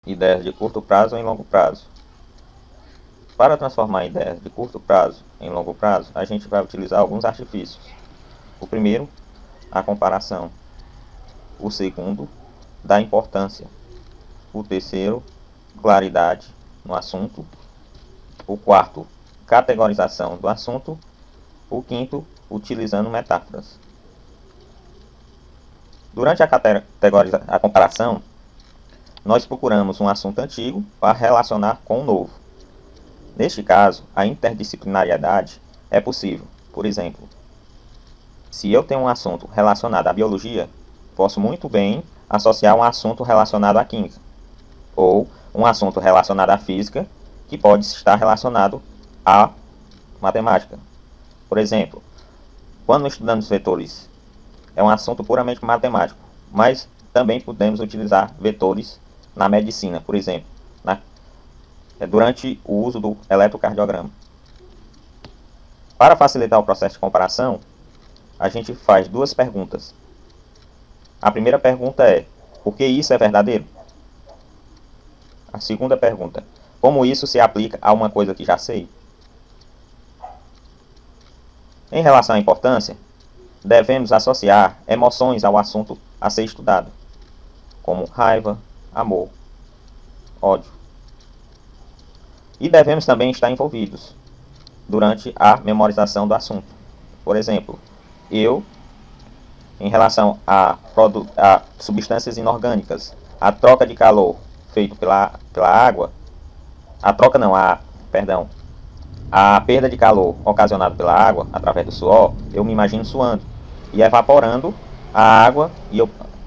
ideias de curto prazo em longo prazo. Para transformar ideias de curto prazo em longo prazo, a gente vai utilizar alguns artifícios. O primeiro, a comparação. O segundo, da importância. O terceiro, claridade no assunto. O quarto, categorização do assunto. O quinto, utilizando metáforas. Durante a comparação, nós procuramos um assunto antigo para relacionar com o novo. Neste caso, a interdisciplinariedade é possível. Por exemplo, se eu tenho um assunto relacionado à biologia, posso muito bem associar um assunto relacionado à química, ou um assunto relacionado à física, que pode estar relacionado à matemática. Por exemplo, quando estudamos vetores, é um assunto puramente matemático, mas também podemos utilizar vetores na medicina, por exemplo, durante o uso do eletrocardiograma. Para facilitar o processo de comparação, a gente faz duas perguntas. A primeira pergunta é: por que isso é verdadeiro? A segunda pergunta: como isso se aplica a uma coisa que já sei? Em relação à importância, devemos associar emoções ao assunto a ser estudado, como raiva, amor, ódio. E devemos também estar envolvidos durante a memorização do assunto. Por exemplo, em relação a substâncias inorgânicas, a troca de calor feito pela água, a perda de calor ocasionada pela água através do suor, eu me imagino suando e evaporando a água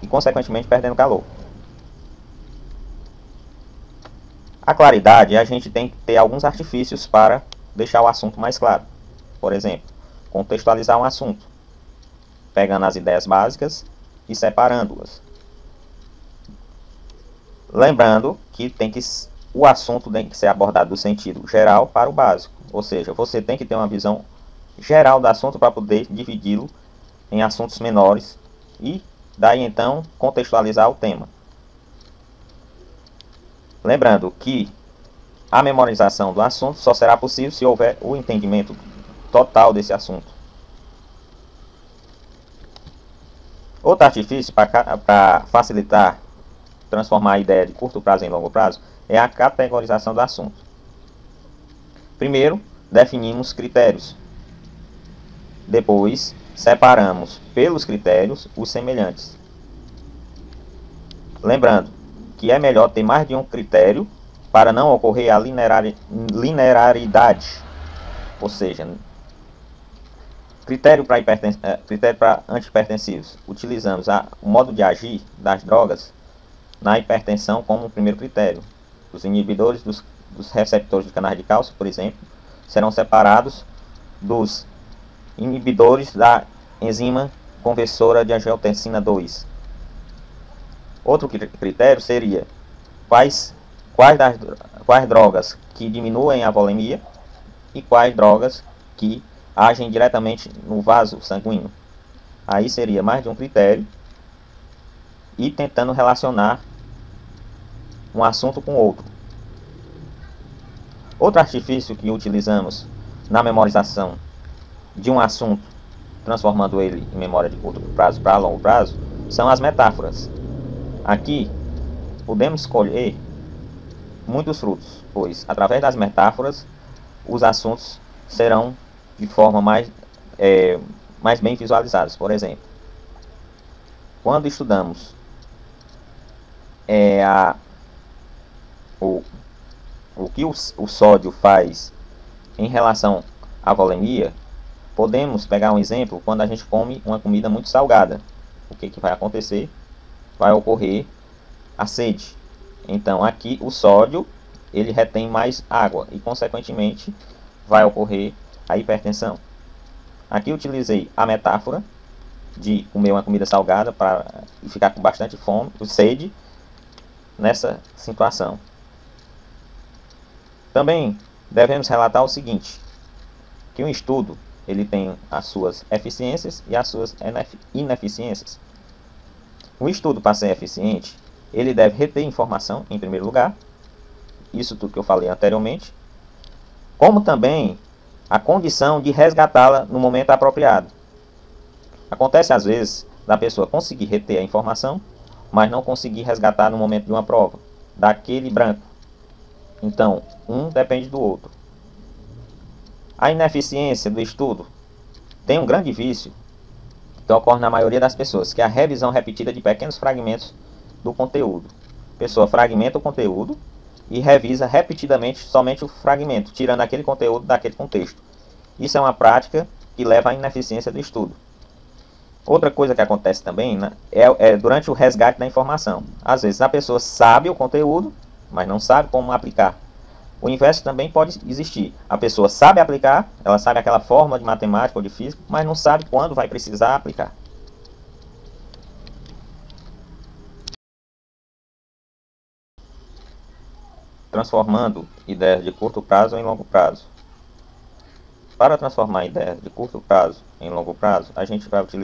e consequentemente perdendo calor. A claridade, a gente tem que ter alguns artifícios para deixar o assunto mais claro. Por exemplo, contextualizar um assunto, pegando as ideias básicas e separando-as. Lembrando que o assunto tem que ser abordado do sentido geral para o básico. Ou seja, você tem que ter uma visão geral do assunto para poder dividi-lo em assuntos menores e daí então contextualizar o tema. Lembrando que a memorização do assunto só será possível se houver o entendimento total desse assunto. Outro artifício para facilitar, transformar a ideia de curto prazo em longo prazo é a categorização do assunto. Primeiro, definimos critérios. Depois, separamos pelos critérios os semelhantes. Lembrando que é melhor ter mais de um critério para não ocorrer a linearidade, ou seja, critério para antihipertensivos. Utilizamos o modo de agir das drogas na hipertensão como primeiro critério. Os inibidores dos receptores de canais de cálcio, por exemplo, serão separados dos inibidores da enzima conversora de angiotensina 2. Outro critério seria quais drogas que diminuem a volemia e quais drogas que agem diretamente no vaso sanguíneo. Aí seria mais de um critério e tentando relacionar um assunto com outro. Outro artifício que utilizamos na memorização de um assunto, transformando ele em memória de curto prazo para longo prazo, são as metáforas. Aqui podemos escolher muitos frutos, pois através das metáforas os assuntos serão de forma mais bem visualizados. Por exemplo, quando estudamos o que o sódio faz em relação à volemia, podemos pegar um exemplo quando a gente come uma comida muito salgada. O que vai acontecer? Vai ocorrer a sede. Então aqui o sódio ele retém mais água e consequentemente vai ocorrer a hipertensão. Aqui utilizei a metáfora de comer uma comida salgada para ficar com bastante fome, sede nessa situação. Também devemos relatar o seguinte, que um estudo ele tem as suas eficiências e as suas ineficiências. O estudo, para ser eficiente, Ele deve reter informação, em primeiro lugar, isso tudo que eu falei anteriormente, como também a condição de resgatá-la no momento apropriado. Acontece às vezes da pessoa conseguir reter a informação, mas não conseguir resgatar no momento de uma prova, daquele branco. Então, um depende do outro. A ineficiência do estudo tem um grande vício que ocorre na maioria das pessoas, que é a revisão repetida de pequenos fragmentos do conteúdo. A pessoa fragmenta o conteúdo e revisa repetidamente somente o fragmento, tirando aquele conteúdo daquele contexto. Isso é uma prática que leva à ineficiência do estudo. Outra coisa que acontece também, né, é durante o resgate da informação. Às vezes a pessoa sabe o conteúdo, mas não sabe como aplicar. O inverso também pode existir. A pessoa sabe aplicar, ela sabe aquela fórmula de matemática ou de física, mas não sabe quando vai precisar aplicar. Transformando ideias de curto prazo em longo prazo. Para transformar ideias de curto prazo em longo prazo, a gente vai utilizar